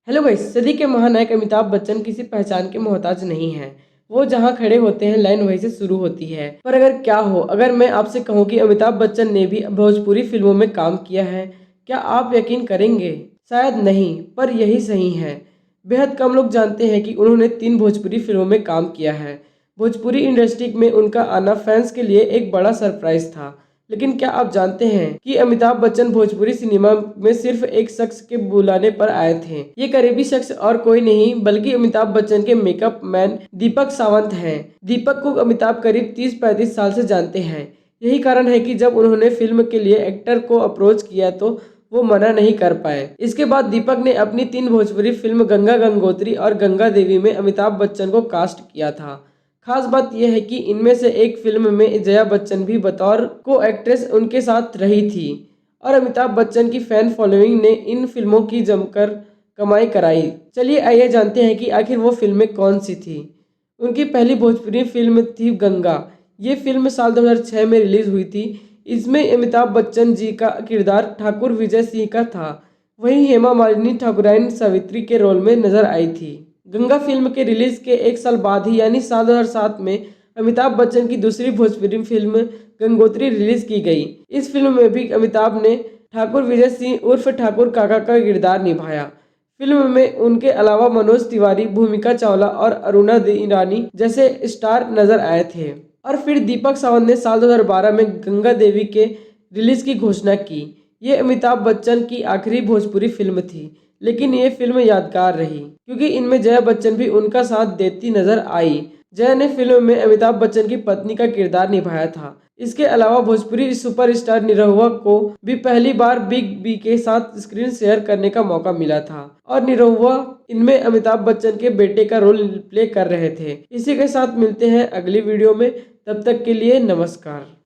Hello guys, सदी के महानायक अमिताभ बच्चन किसी पहचान के मोहताज नहीं हैं। वो जहाँ खड़े होते हैं लाइन वहीं से शुरू होती है। पर अगर क्या हो अगर मैं आपसे कहूँ कि अमिताभ बच्चन ने भी भोजपुरी फिल्मों में काम किया है, क्या आप यकीन करेंगे? शायद नहीं, पर यही सही है। बेहद कम लोग जानते हैं कि उन्होंने 3 भोजपुरी फिल्मों में काम किया है। भोजपुरी इंडस्ट्री में उनका आना फैंस के लिए एक बड़ा सरप्राइज था। लेकिन क्या आप जानते हैं कि अमिताभ बच्चन भोजपुरी सिनेमा में सिर्फ एक शख्स के बुलाने पर आए थे? ये करीबी शख्स और कोई नहीं बल्कि अमिताभ बच्चन के मेकअप मैन दीपक सावंत हैं। दीपक को अमिताभ करीब 30-35 साल से जानते हैं। यही कारण है कि जब उन्होंने फिल्म के लिए एक्टर को अप्रोच किया तो वो मना नहीं कर पाए। इसके बाद दीपक ने अपनी 3 भोजपुरी फिल्म गंगा गंगोत्री और गंगा देवी में अमिताभ बच्चन को कास्ट किया था। खास बात यह है कि इनमें से एक फिल्म में जया बच्चन भी बतौर को एक्ट्रेस उनके साथ रही थी और अमिताभ बच्चन की फैन फॉलोइंग ने इन फिल्मों की जमकर कमाई कराई। चलिए आइए जानते हैं कि आखिर वो फिल्में कौन सी थी। उनकी पहली भोजपुरी फिल्म थी गंगा। ये फिल्म साल 2006 में रिलीज हुई थी। इसमें अमिताभ बच्चन जी का किरदार ठाकुर विजय सिंह का था। वहीं हेमा मालिनी ठाकुराइन सावित्री के रोल में नजर आई थी। गंगा फिल्म के रिलीज के एक साल बाद ही यानी साल 2007 में अमिताभ बच्चन की दूसरी भोजपुरी फिल्म गंगोत्री रिलीज की गई। इस फिल्म में भी अमिताभ ने ठाकुर विजय सिंह उर्फ ठाकुर काका का किरदार निभाया। फिल्म में उनके अलावा मनोज तिवारी, भूमिका चावला और अरुणा ईरानी जैसे स्टार नजर आए थे। और फिर दीपक सावंत ने साल 2012 में गंगा देवी के रिलीज की घोषणा की। ये अमिताभ बच्चन की आखिरी भोजपुरी फिल्म थी, लेकिन ये फिल्म यादगार रही क्योंकि इनमें जया बच्चन भी उनका साथ देती नजर आई। जया ने फिल्म में अमिताभ बच्चन की पत्नी का किरदार निभाया था। इसके अलावा भोजपुरी सुपरस्टार निरहुआ को भी पहली बार बिग बी के साथ स्क्रीन शेयर करने का मौका मिला था और निरहुआ इनमें अमिताभ बच्चन के बेटे का रोल प्ले कर रहे थे। इसी के साथ मिलते हैं अगली वीडियो में। तब तक के लिए नमस्कार।